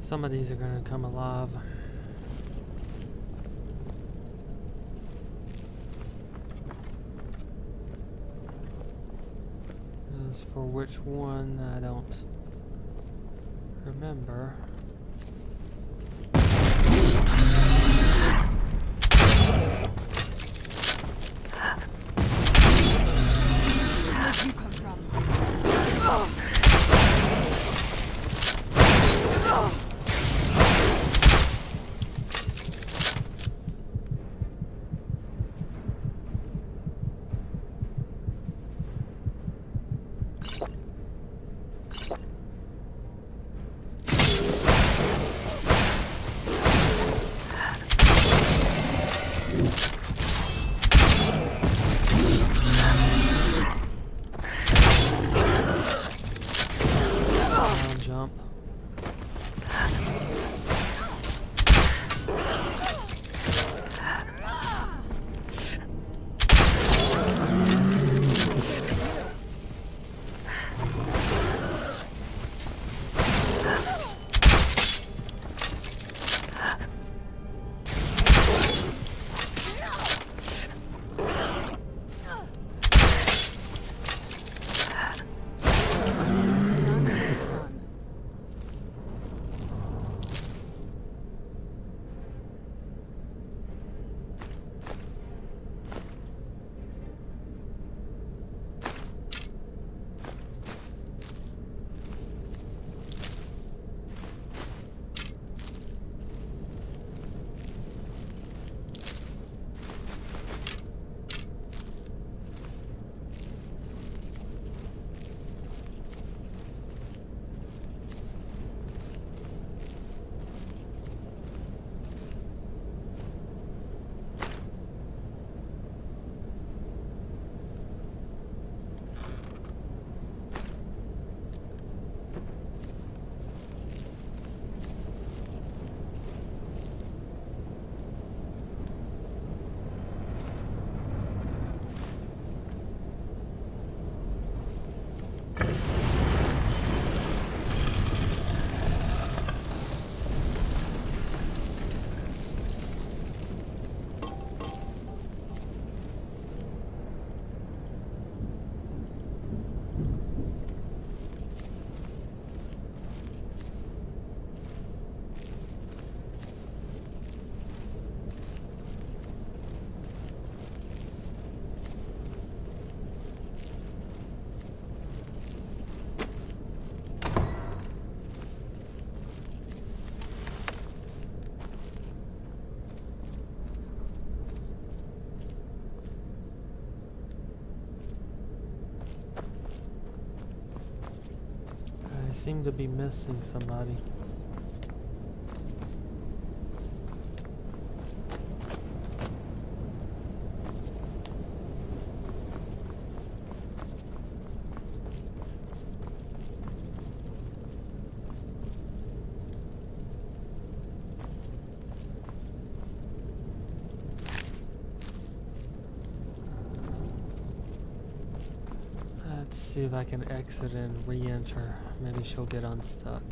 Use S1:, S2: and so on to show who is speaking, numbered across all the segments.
S1: Some of these are going to come alive. As for which one, I don't remember. Seem to be missing somebody. Let's see if I can exit and re-enter. Maybe she'll get unstuck.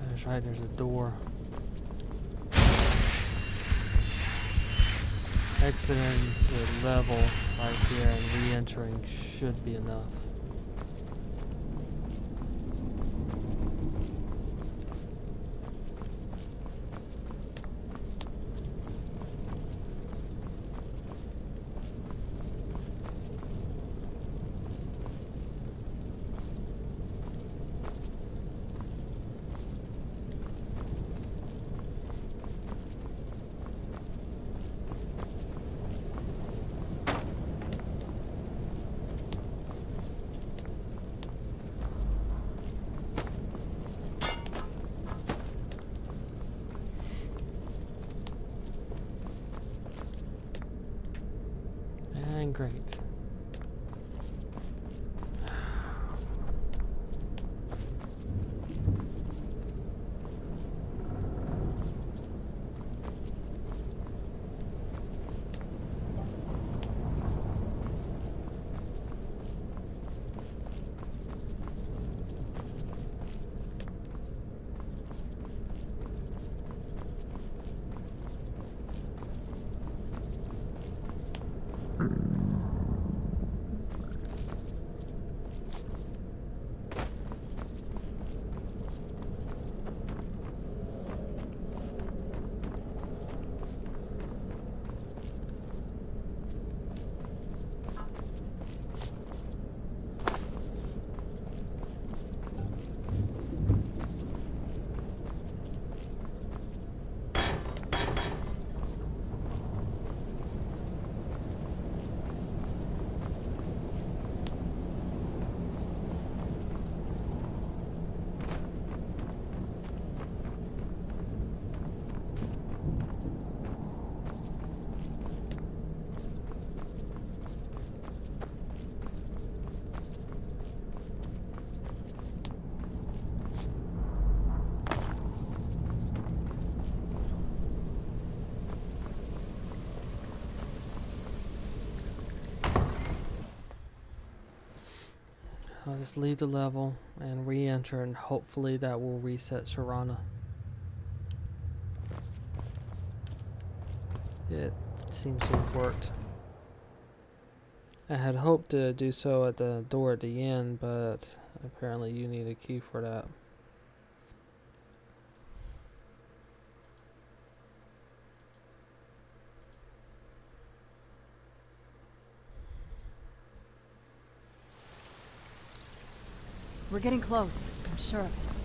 S1: That's right, there's a door. Exiting the level right here and re-entering should be enough. And great. I'll just leave the level and re-enter, and hopefully that will reset Sharana. It seems to have worked. I had hoped to do so at the door at the end, but apparently you need a key for that.
S2: We're getting close. I'm sure of it.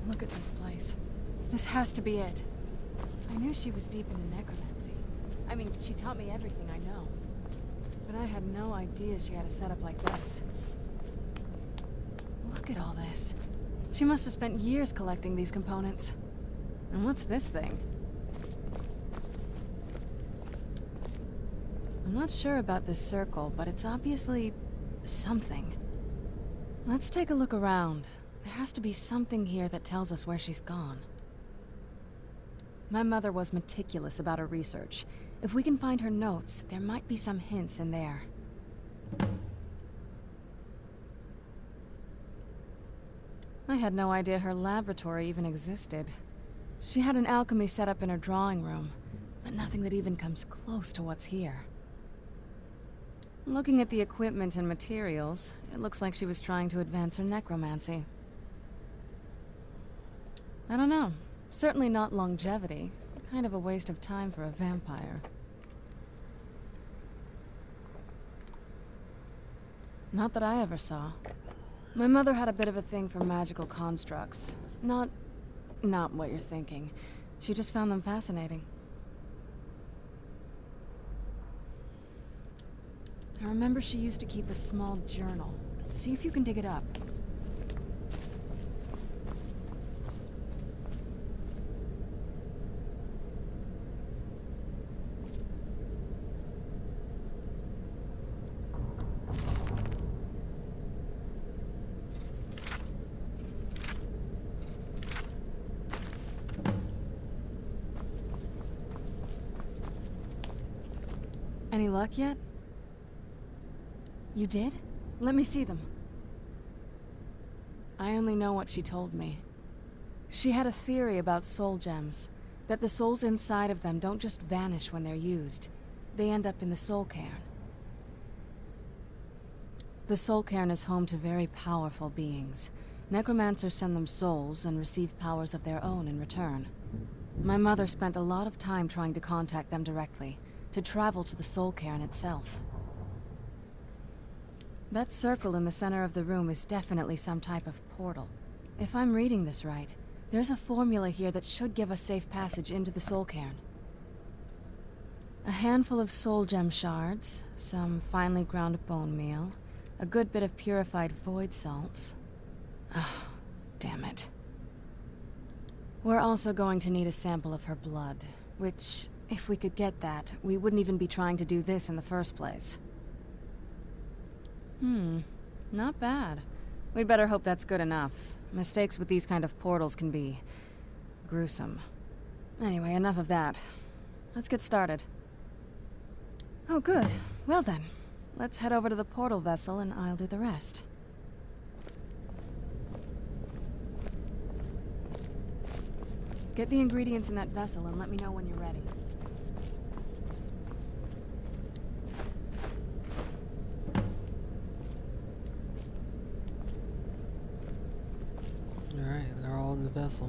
S2: Look at this place. This has to be it. I knew she was deep into necromancy. I mean, she taught me everything I know. But I had no idea she had a setup like this. Look at all this. She must have spent years collecting these components. And what's this thing? I'm not sure about this circle, but it's obviously something. Let's take a look around. There has to be something here that tells us where she's gone. My mother was meticulous about her research. If we can find her notes, there might be some hints in there. I had no idea her laboratory even existed. She had an alchemy set up in her drawing room, but nothing that even comes close to what's here. Looking at the equipment and materials, it looks like she was trying to advance her necromancy. I don't know. Certainly not longevity. Kind of a waste of time for a vampire. Not that I ever saw. My mother had a bit of a thing for magical constructs. Not what you're thinking. She just found them fascinating. I remember she used to keep a small journal. See if you can dig it up. Any luck yet? You did? Let me see them. I only know what she told me. She had a theory about soul gems, that the souls inside of them don't just vanish when they're used. They end up in the soul cairn. The soul cairn is home to very powerful beings. Necromancers send them souls and receive powers of their own in return. My mother spent a lot of time trying to contact them directly, to travel to the soul cairn itself. That circle in the center of the room is definitely some type of portal. If I'm reading this right, there's a formula here that should give us safe passage into the soul cairn. A handful of soul gem shards, some finely ground bone meal, a good bit of purified void salts. Oh, damn it. We're also going to need a sample of her blood, which, if we could get that, we wouldn't even be trying to do this in the first place. Not bad. We'd better hope that's good enough. Mistakes with these kind of portals can be gruesome. Anyway, enough of that. Let's get started. Oh, good. Well then, let's head over to the portal vessel and I'll do the rest. Get the ingredients in that vessel and let me know when you're ready.
S1: Alright, they're all in the vessel.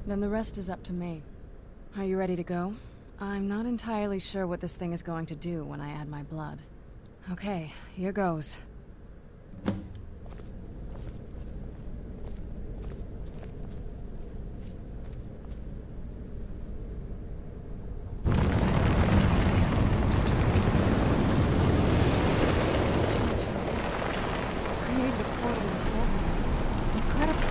S2: Then the rest is up to me. Are you ready to go? I'm not entirely sure what this thing is going to do when I add my blood. Okay, here goes. Ancestors. Created a portal in the soul cairn. Incredible.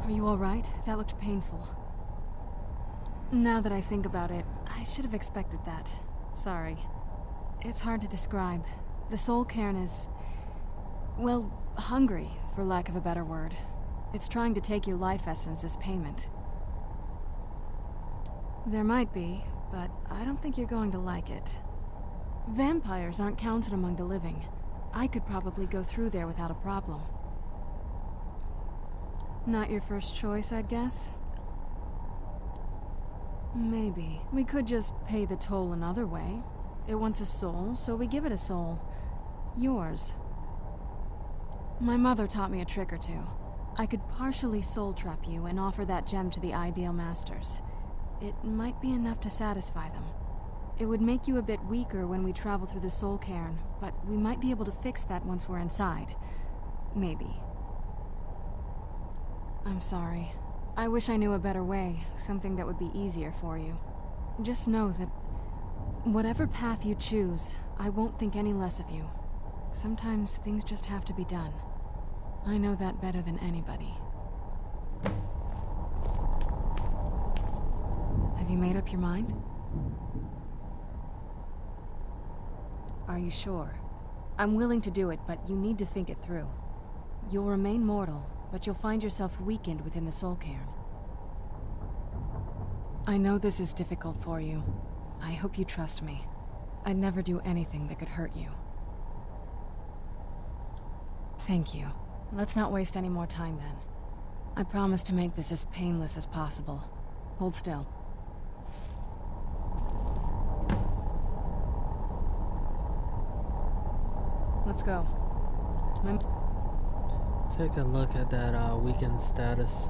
S2: Are you all right? That looked painful. Now that I think about it, I should have expected that. Sorry. It's hard to describe. The soul cairn is, well, hungry, for lack of a better word. It's trying to take your life essence as payment. There might be, but I don't think you're going to like it. Vampires aren't counted among the living. I could probably go through there without a problem. Not your first choice, I'd guess? Maybe. We could just pay the toll another way. It wants a soul, so we give it a soul. Yours. My mother taught me a trick or two. I could partially soul trap you and offer that gem to the ideal masters. It might be enough to satisfy them. It would make you a bit weaker when we travel through the soul cairn, but we might be able to fix that once we're inside. Maybe. I'm sorry. I wish I knew a better way, something that would be easier for you. Just know that whatever path you choose, I won't think any less of you. Sometimes things just have to be done. I know that better than anybody. Have you made up your mind? Are you sure? I'm willing to do it, but you need to think it through. You'll remain mortal, but you'll find yourself weakened within the soul cairn. I know this is difficult for you. I hope you trust me. I'd never do anything that could hurt you. Thank you. Let's not waste any more time then. I promise to make this as painless as possible. Hold still. Let's go.
S1: Take a look at that weakened status.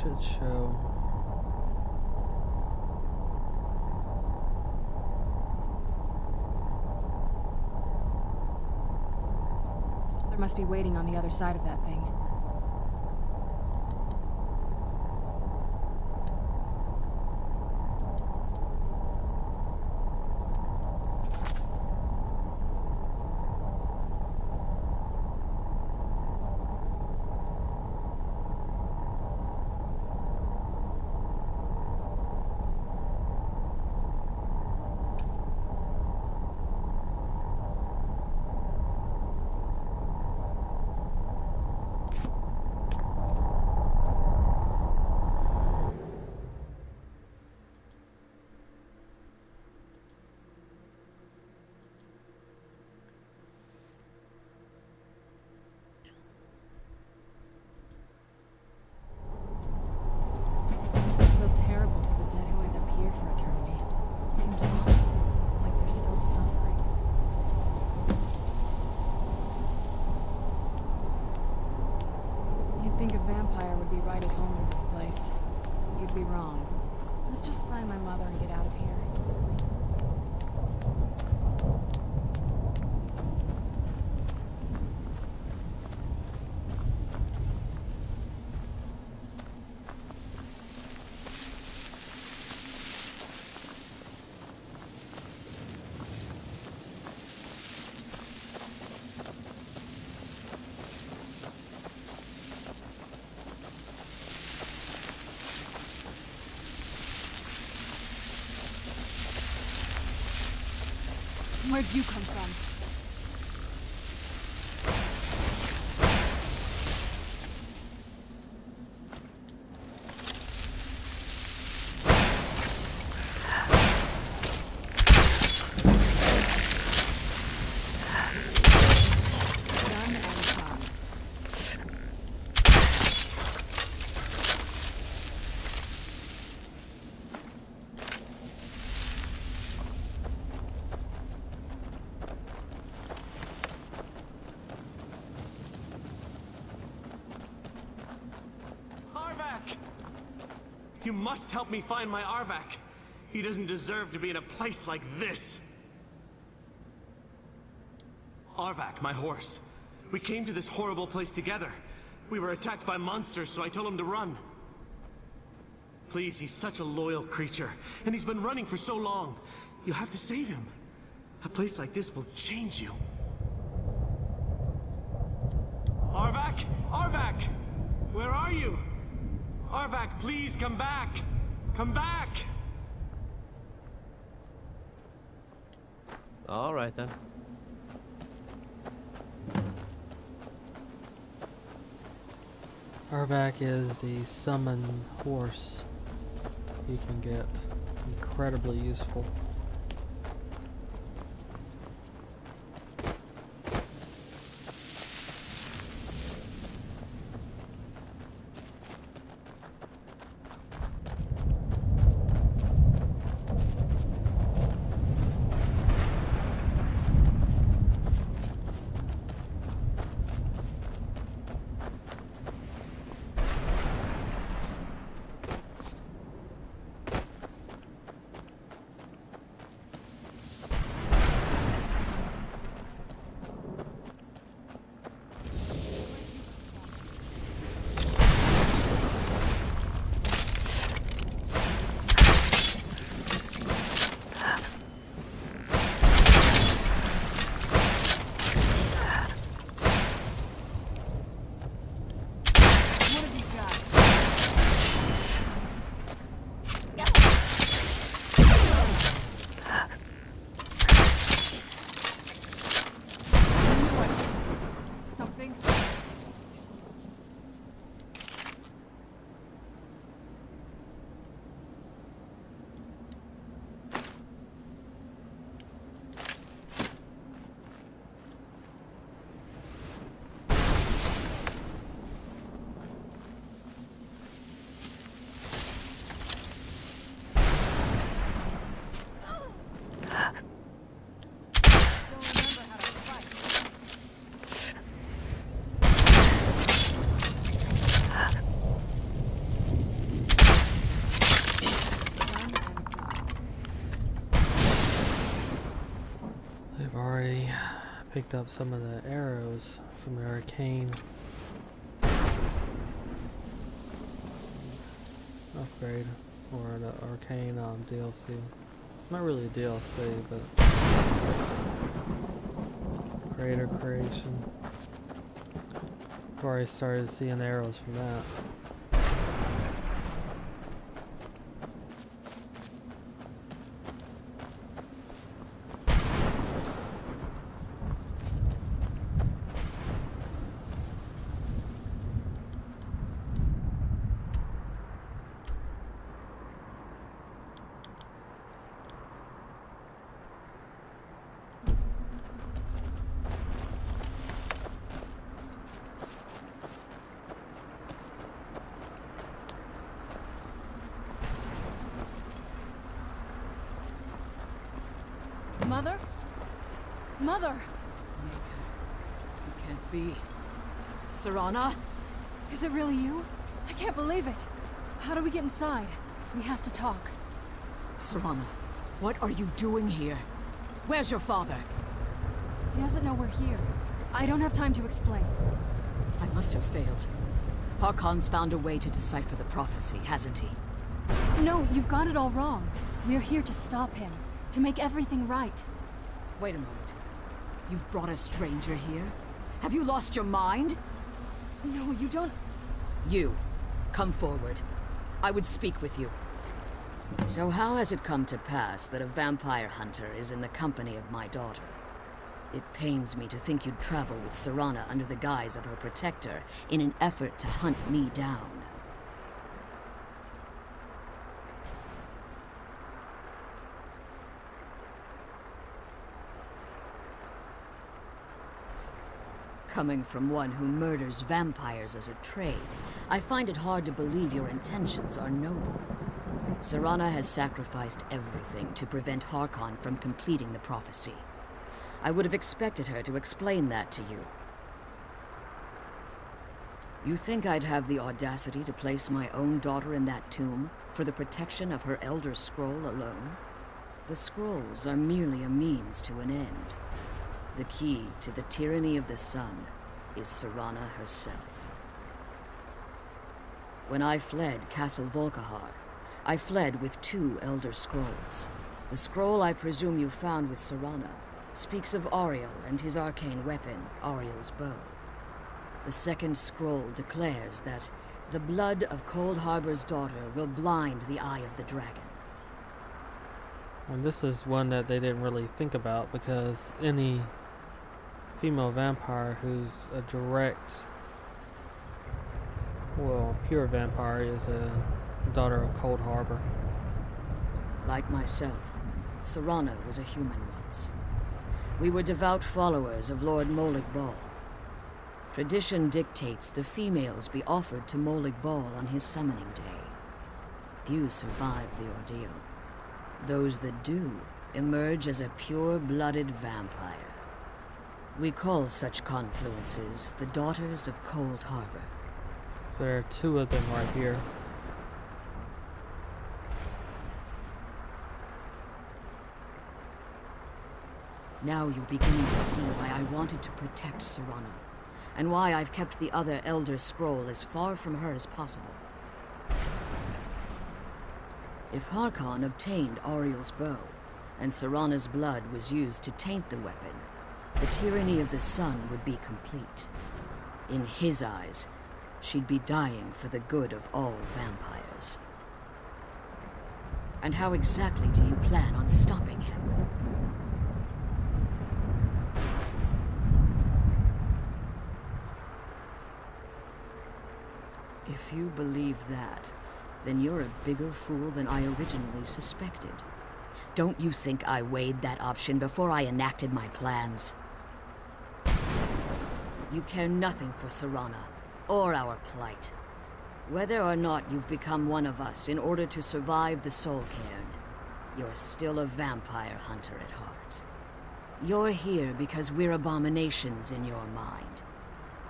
S1: should show.
S2: There must be waiting on the other side of that thing. You'd be wrong. Let's just find my mother and get out of here. Where'd you come from?
S3: You must help me find my Arvak. He doesn't deserve to be in a place like this. Arvak, my horse. We came to this horrible place together. We were attacked by monsters, so I told him to run. Please, he's such a loyal creature, and he's been running for so long. You have to save him. A place like this will change you. Arvak! Arvak! Where are you? Arvak, please come back! Come back!
S4: All right then.
S1: Arvak is the summon horse you can get. Incredibly useful. picked up some of the arrows from the arcane upgrade, or the arcane DLC. Not really a DLC, but creator creation. I've already started seeing arrows from that.
S2: Mother? Mother!
S4: Mika, it can't be. Serana?
S2: Is it really you? I can't believe it. How do we get inside? We have to talk.
S4: Serana, what are you doing here? Where's your father?
S2: He doesn't know we're here. I don't have time to explain.
S4: I must have failed. Harkon's found a way to decipher the prophecy, hasn't he?
S2: No, you've got it all wrong. We're here to stop him. To make everything right.
S4: Wait a moment. You've brought a stranger here? Have you lost your mind?
S2: No, you don't...
S4: You, come forward. I would speak with you. So how has it come to pass that a vampire hunter is in the company of my daughter? It pains me to think you'd travel with Serana under the guise of her protector in an effort to hunt me down. Coming from one who murders vampires as a trade, I find it hard to believe your intentions are noble. Serana has sacrificed everything to prevent Harkon from completing the prophecy. I would have expected her to explain that to you. You think I'd have the audacity to place my own daughter in that tomb for the protection of her Elder Scroll alone? The scrolls are merely a means to an end. The key to the tyranny of the sun is Serana herself. When I fled Castle Volkihar, I fled with 2 Elder Scrolls. The scroll I presume you found with Serana speaks of Auriel and his arcane weapon, Auriel's bow. The second scroll declares that the blood of Cold Harbor's daughter will blind the eye of the dragon.
S1: And this is one that they didn't really think about, because any female vampire who's a direct, well, pure vampire is a daughter of Cold Harbor.
S4: Like myself, Serana was a human once. We were devout followers of Lord Molig Bal. Tradition dictates the females be offered to Molig Bal on his summoning day. Few survive the ordeal. Those that do emerge as a pure-blooded vampire. We call such confluences the Daughters of Cold Harbor.
S1: So there are 2 of them right here.
S4: Now you're beginning to see why I wanted to protect Serana, and why I've kept the other Elder Scroll as far from her as possible. If Harkon obtained Auriel's bow, and Serana's blood was used to taint the weapon, the tyranny of the sun would be complete. In his eyes, she'd be dying for the good of all vampires. And how exactly do you plan on stopping him? If you believe that, then you're a bigger fool than I originally suspected. Don't you think I weighed that option before I enacted my plans? You care nothing for Serana, or our plight. Whether or not you've become one of us in order to survive the Soul Cairn, you're still a vampire hunter at heart. You're here because we're abominations in your mind.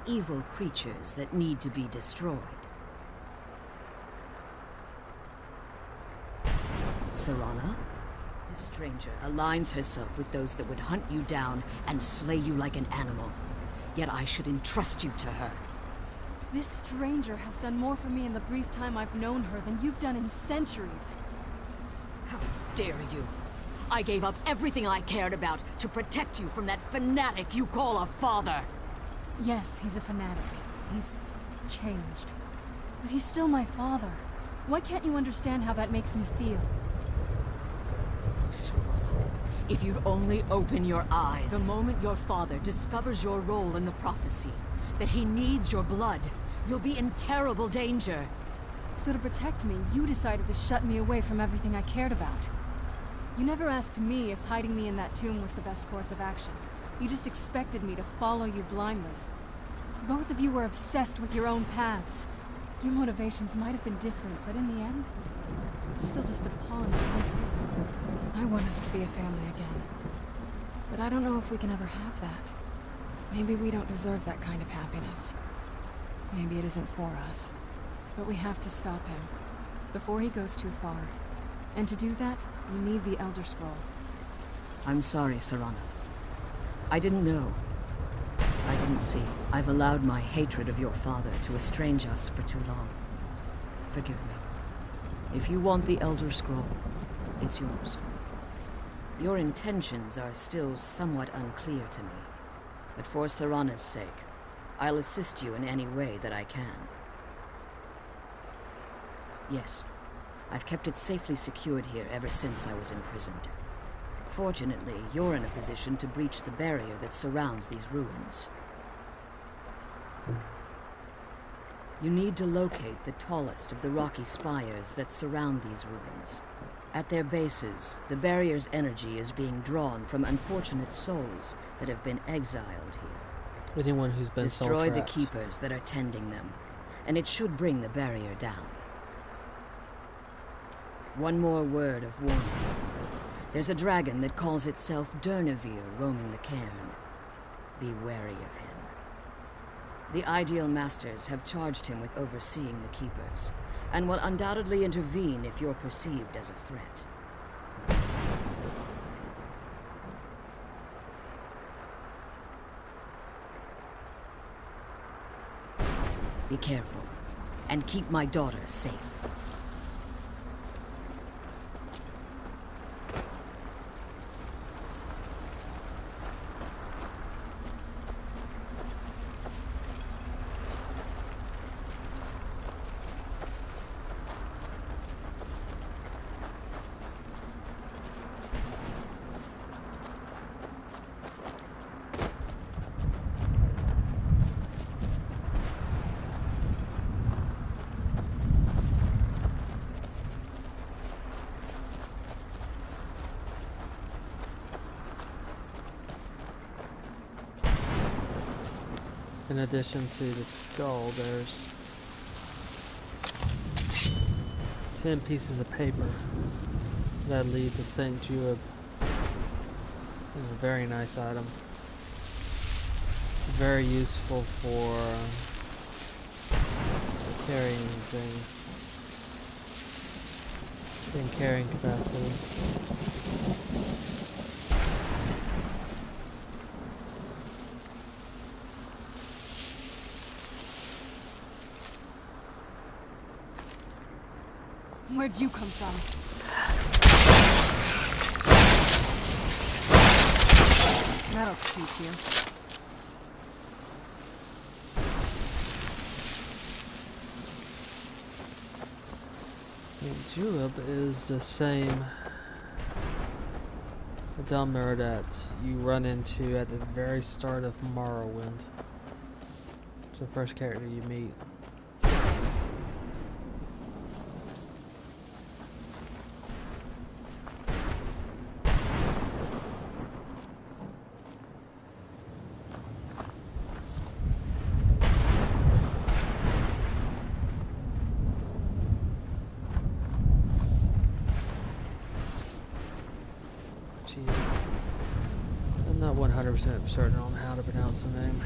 S4: Evil creatures that need to be destroyed. Serana, This stranger aligns herself with those that would hunt you down and slay you like an animal. Yet I should entrust you to her.
S2: This stranger has done more for me in the brief time I've known her than you've done in centuries.
S4: How dare you! I gave up everything I cared about to protect you from that fanatic you call a father!
S2: Yes, he's a fanatic. He's changed. But he's still my father. Why can't you understand how that makes me feel?
S4: Serana, if you'd only open your eyes. The moment your father discovers your role in the prophecy, that he needs your blood, you'll be in terrible danger.
S2: So to protect me, you decided to shut me away from everything I cared about. You never asked me if hiding me in that tomb was the best course of action. You just expected me to follow you blindly. Both of you were obsessed with your own paths. Your motivations might have been different, but in the end, I'm still just a pawn to you two. I want us to be a family again. But I don't know if we can ever have that. Maybe we don't deserve that kind of happiness. Maybe it isn't for us. But we have to stop him, before he goes too far. And to do that, you need the Elder Scroll.
S4: I'm sorry, Serana. I didn't know. I didn't see. I've allowed my hatred of your father to estrange us for too long. Forgive me. If you want the Elder Scroll, it's yours. Your intentions are still somewhat unclear to me. But for Serana's sake, I'll assist you in any way that I can. Yes, I've kept it safely secured here ever since I was imprisoned. Fortunately, you're in a position to breach the barrier that surrounds these ruins. You need to locate the tallest of the rocky spires that surround these ruins. At their bases, the barrier's energy is being drawn from unfortunate souls that have been exiled here.
S1: Anyone who's been
S4: Destroy the
S1: soul-trapped.
S4: keepers that are tending them, and it should bring the barrier down. One more word of warning. There's a dragon that calls itself Durnevere roaming the cairn. Be wary of him. The Ideal Masters have charged him with overseeing the keepers, and will undoubtedly intervene if you're perceived as a threat. Be careful, and keep my daughter safe.
S1: In addition to the skull, there's 10 pieces of paper that lead to St. Juib. It's a very nice item. Very useful for carrying things in carrying capacity.
S2: Where'd you come from? That'll teach you.
S1: St. Julep is the same Altmer that you run into at the very start of Morrowind. It's the first character you meet. I'm not 100% certain on how to pronounce the name.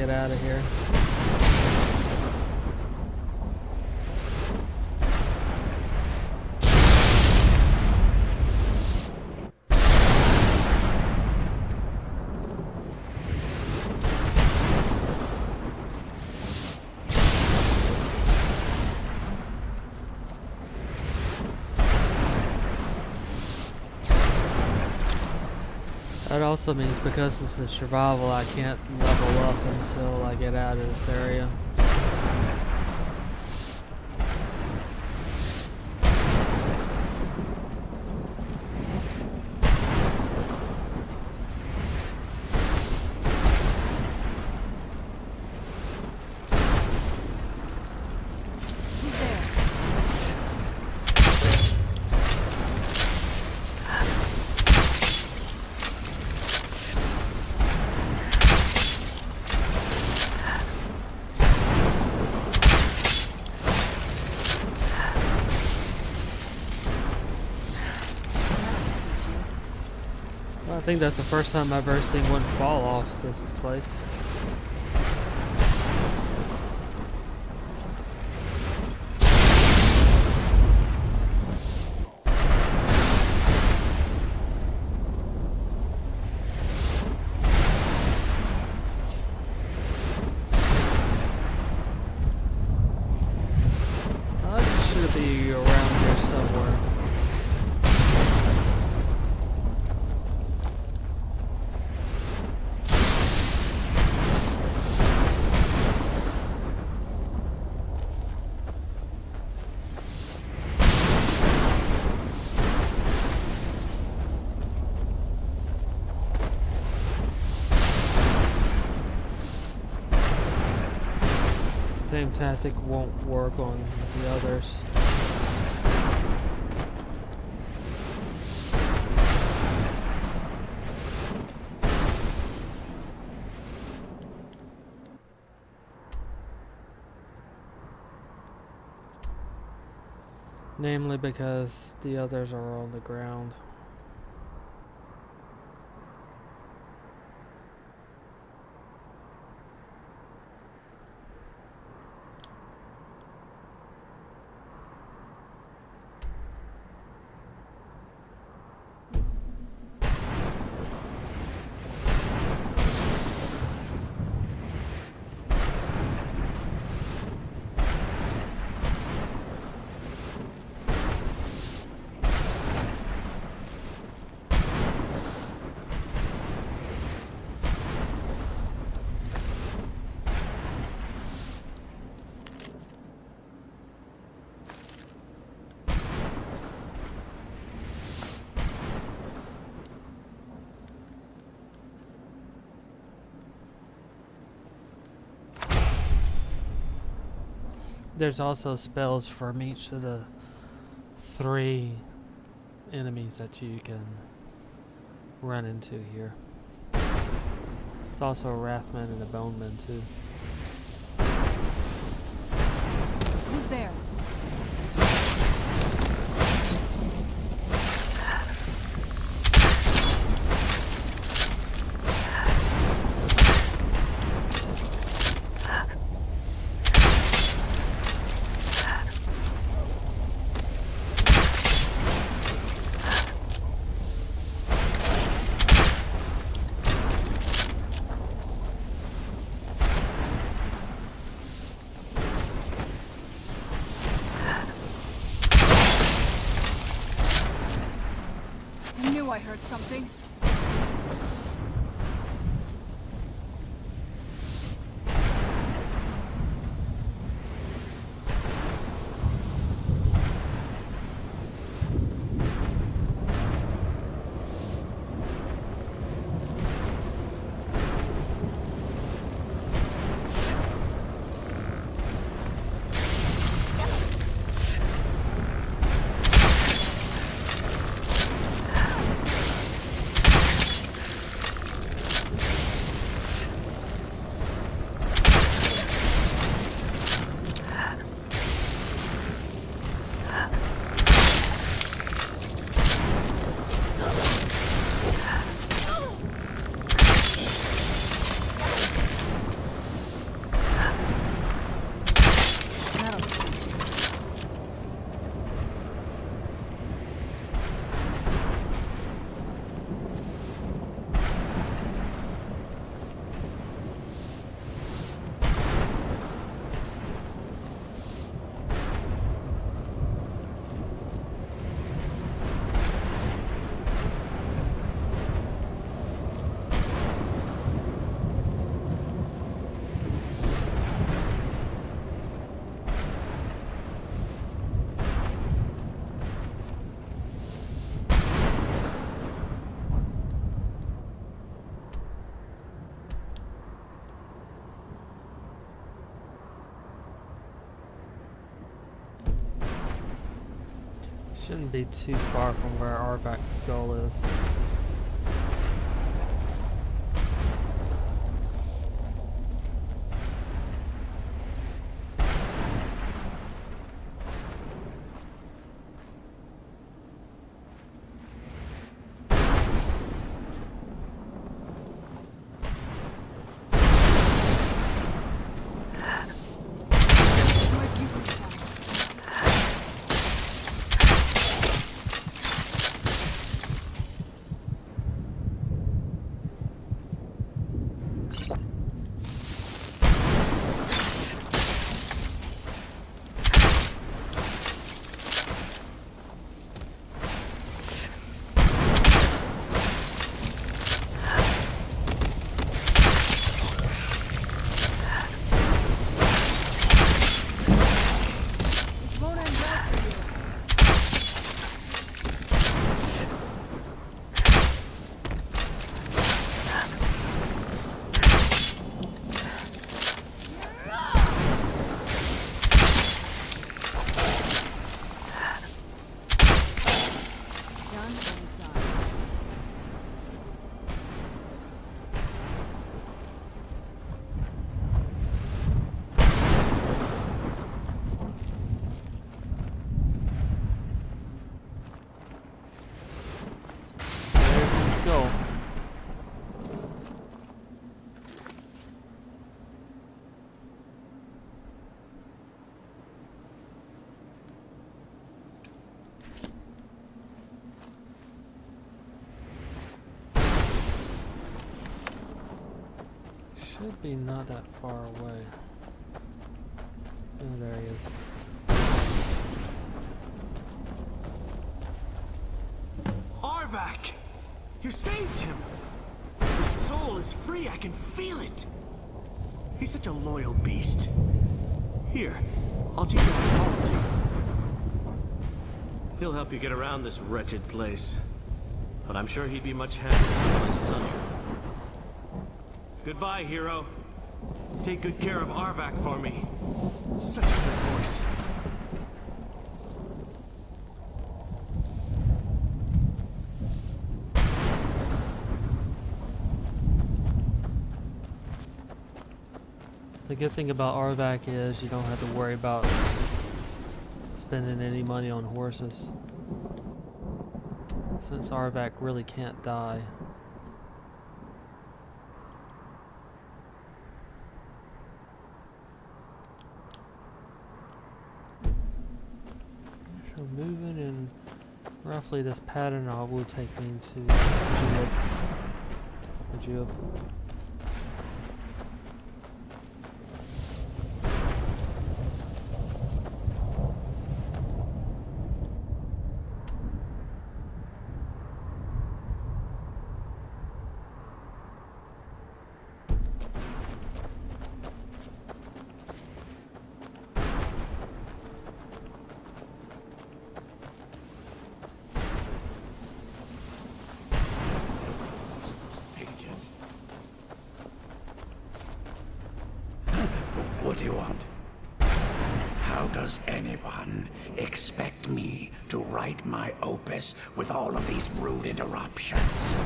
S1: get out of here. That also means because this is survival, I can't level up until I get out of this area. I think that's the first time I've ever seen one fall off this place. It should be around here somewhere. Same tactic won't work on the others. Namely because the others are on the ground. There's also spells from each of the 3 enemies that you can run into here. There's also a Wrathman and a Boneman too.
S2: Who's there? I heard something.
S1: Shouldn't be too far from where Arvak's skull is. Should be not that far away. Oh, there he is.
S3: Arvak! You saved him! His soul is free, I can feel it! He's such a loyal beast. Here, I'll teach him how to talk. He'll help you get around this wretched place. But I'm sure he'd be much happier someplace sunnier. Goodbye, hero. Take good care of Arvak for me. Such a good horse.
S1: The good thing about Arvak is you don't have to worry about spending any money on horses, since Arvak really can't die. So moving in roughly this pattern will take me to Jib.
S5: What do you want? How does anyone expect me to write my opus with all of these rude interruptions?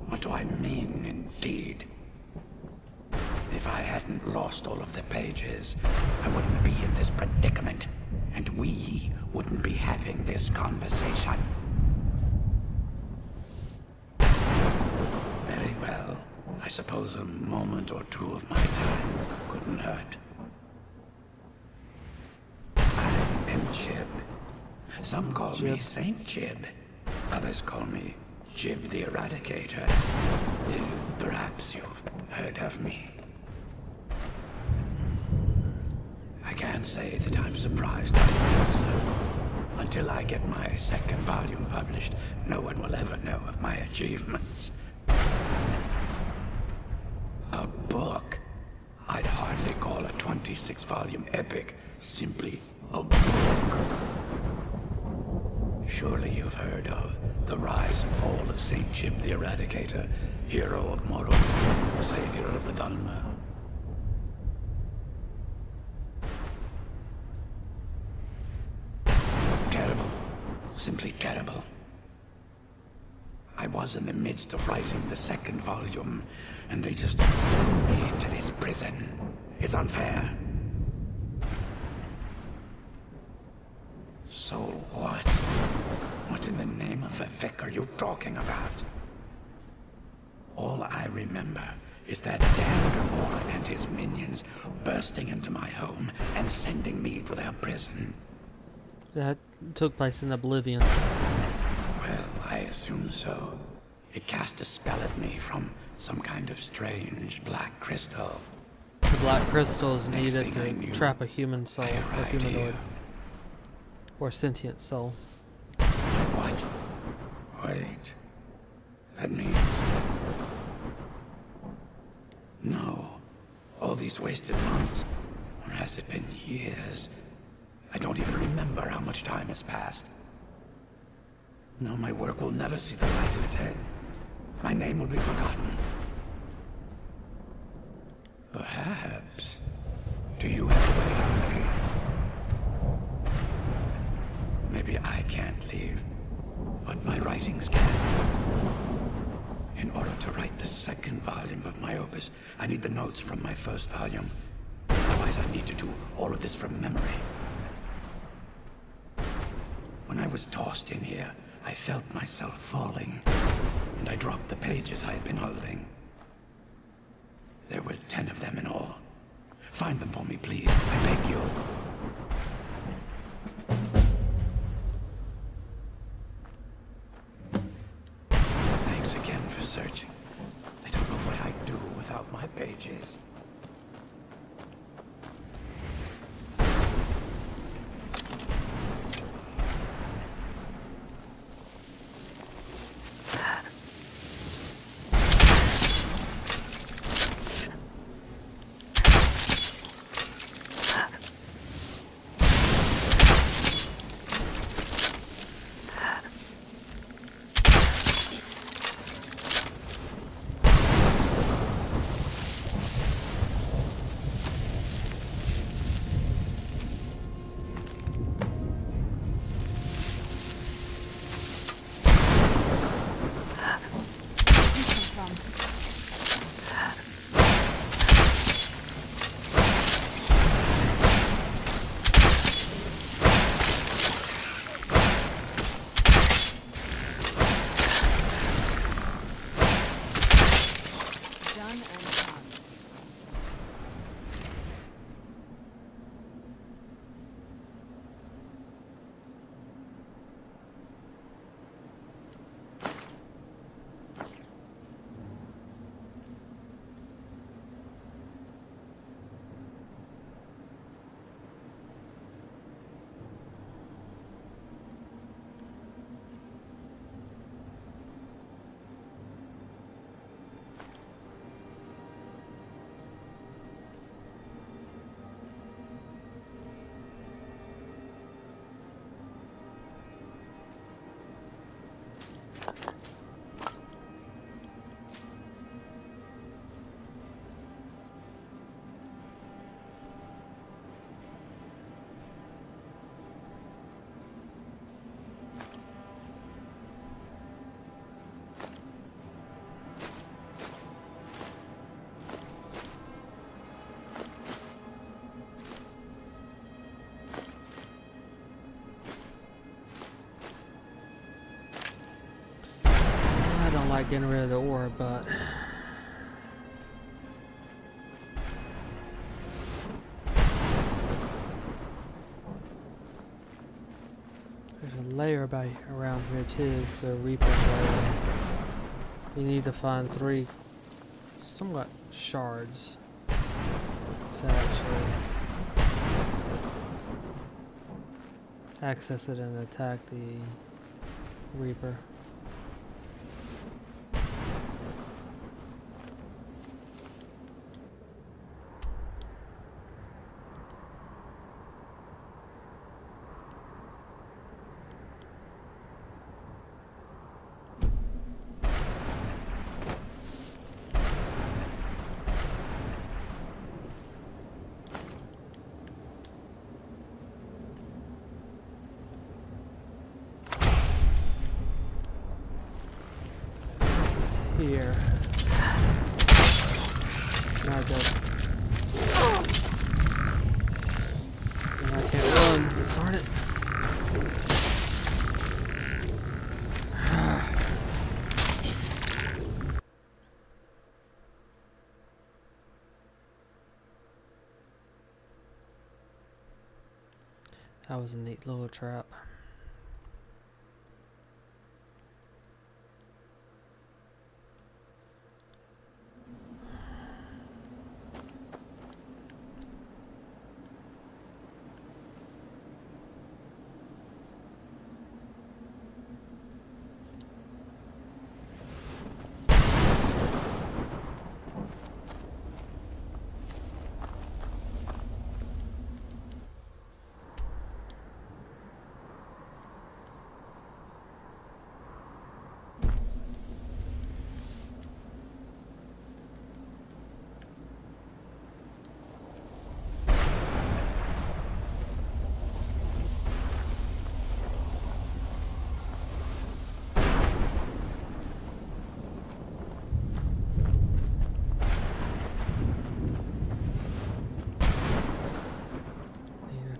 S5: What do I mean, indeed? If I hadn't lost all of the pages, I wouldn't be in this predicament, and we wouldn't be having this conversation. Very well. I suppose a moment or two of my time couldn't hurt. I am Jib. Some call me Saint Jib. Others call me Jib the Eradicator. Perhaps you've heard of me. I can't say that I'm surprised by the answer. Until I get my second volume published, no one will ever know of my achievements. A book? I'd hardly call a 26-volume epic simply a book. Surely you've heard of the rise and fall of Saint Jib the Eradicator, hero of Mordor, savior of the Altmer. Simply terrible. I was in the midst of writing the second volume, and they just threw me into this prison. It's unfair. So what? What in the name of a Vic are you talking about? All I remember is that damn Gamora and his minions bursting into my home and sending me to their prison.
S1: That took place in Oblivion.
S5: Well, I assume so. It cast a spell at me from some kind of strange black crystal.
S1: The black crystal is
S5: Next
S1: needed
S5: thing I
S1: to
S5: knew,
S1: trap a human soul,
S5: I
S1: or
S5: arrived
S1: humanoid,
S5: here.
S1: or sentient soul.
S5: What? Wait. That means... No. All these wasted months. Or has it been years? I don't even remember how much time has passed. No, my work will never see the light of day. My name will be forgotten. Perhaps... Do you have a way out of here? Maybe I can't leave, but my writings can. In order to write the second volume of my opus, I need the notes from my first volume. Otherwise, I need to do all of this from memory. When I was tossed in here, I felt myself falling, and I dropped the pages I had been holding. There were 10 of them in all. Find them for me, please. I beg you. Thanks again for searching. I don't know what I'd do without my pages.
S1: I don't like getting rid of the ore, but there's a layer around here too. It's a Reaper layer. You need to find 3 somewhat shards to actually access it and attack the Reaper. here. Not good. And I can't run. Darn it. That was a neat little trap.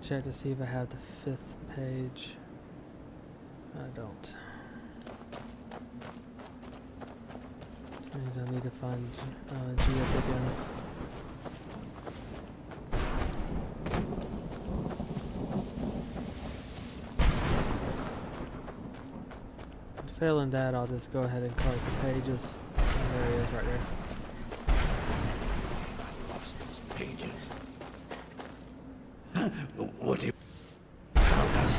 S1: Check to see if I have the 5th page. I don't. Which means I need to find G up again. Failing that, I'll just go ahead and collect the pages. There he is, right there.
S5: Lost those pages. What do you... How does...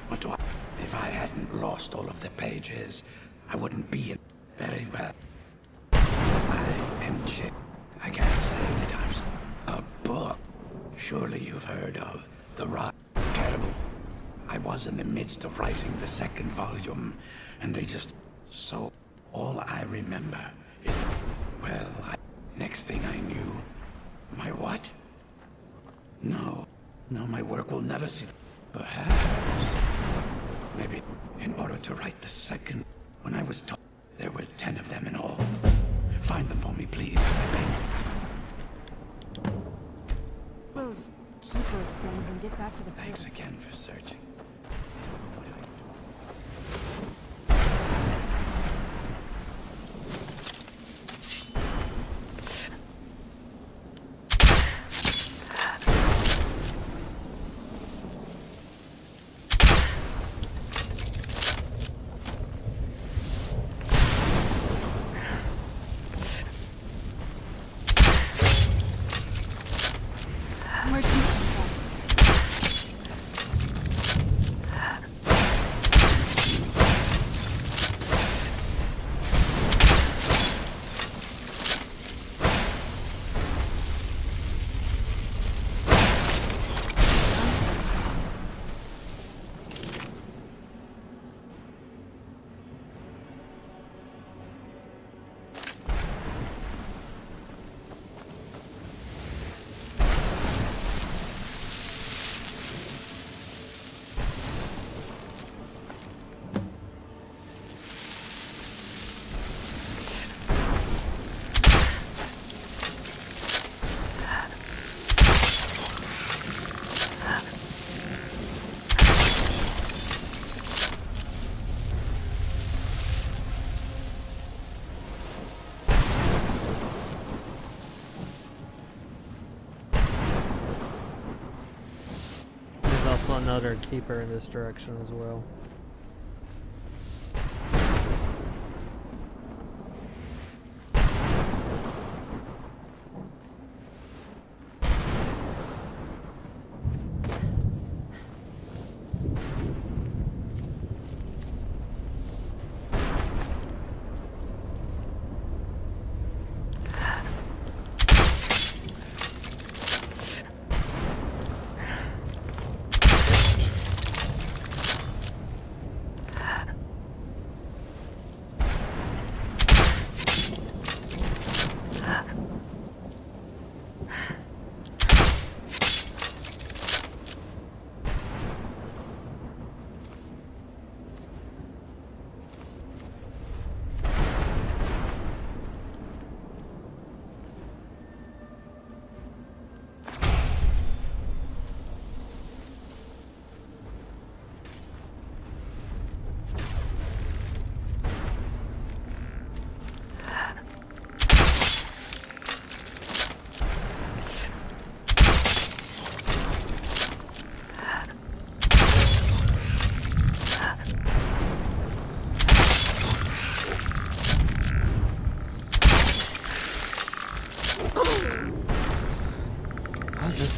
S5: What do I... If I hadn't lost all of the pages, I wouldn't be in... Very well. I am Chip. I can't say that I'm... A book. Surely you've heard of The Rock. Terrible. I was in the midst of writing the 2nd volume, and they just... So, all I remember is that... Well, next thing I knew... My what? No, my work will never see... Perhaps... Maybe in order to write the 2nd... When I was told there were 10 of them in all. Find them for me, please. I beg.
S2: Those keeper things and get back to the
S5: Thanks again for searching.
S2: Where'd you come from?
S1: Another keeper in this direction as well.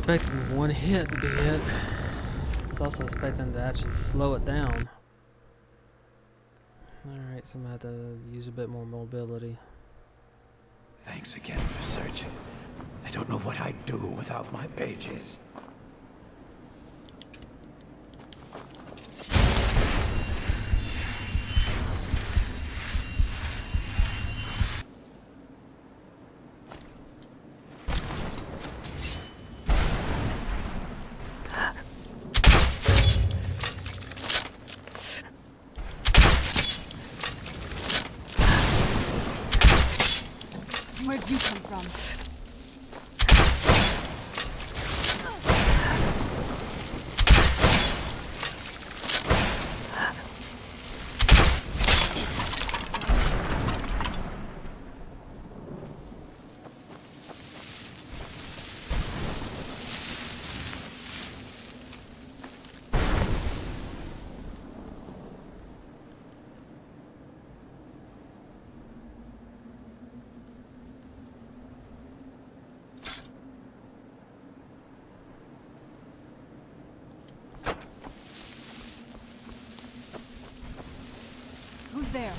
S1: expecting one hit to be hit. I was also expecting to actually slow it down. Alright, so I'm going to have to use a bit more mobility.
S5: Thanks again for searching. I don't know what I'd do without my pages.
S2: Where'd you come from? Who's there?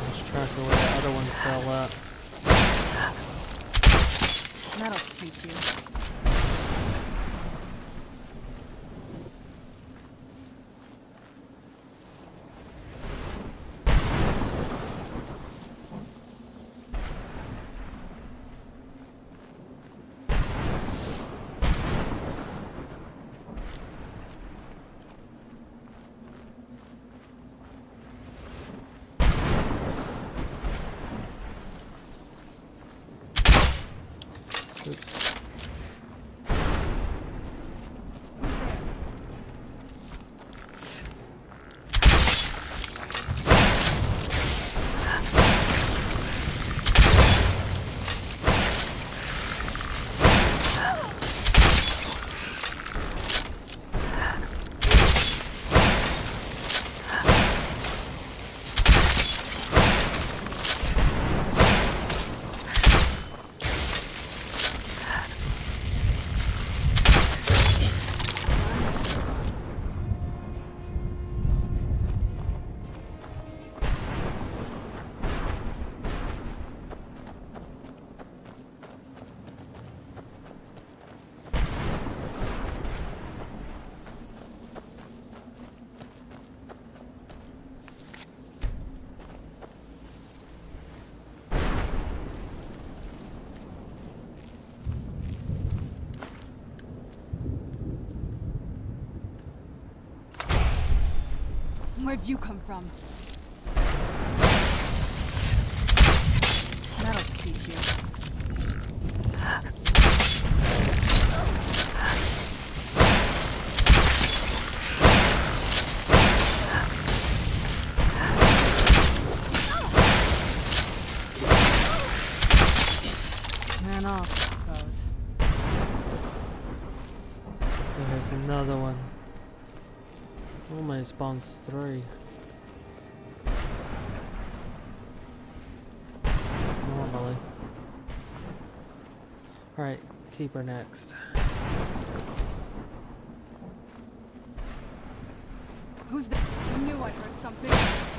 S1: Let's track where the other one fell at.
S2: That'll teach you.
S1: Oops.
S2: Who's there? Where'd you come from? That'll teach you. Man off, I suppose.
S1: There's another one. Only spawns 3. Normally. Alright, keep her next.
S2: Who's there? I knew I heard something.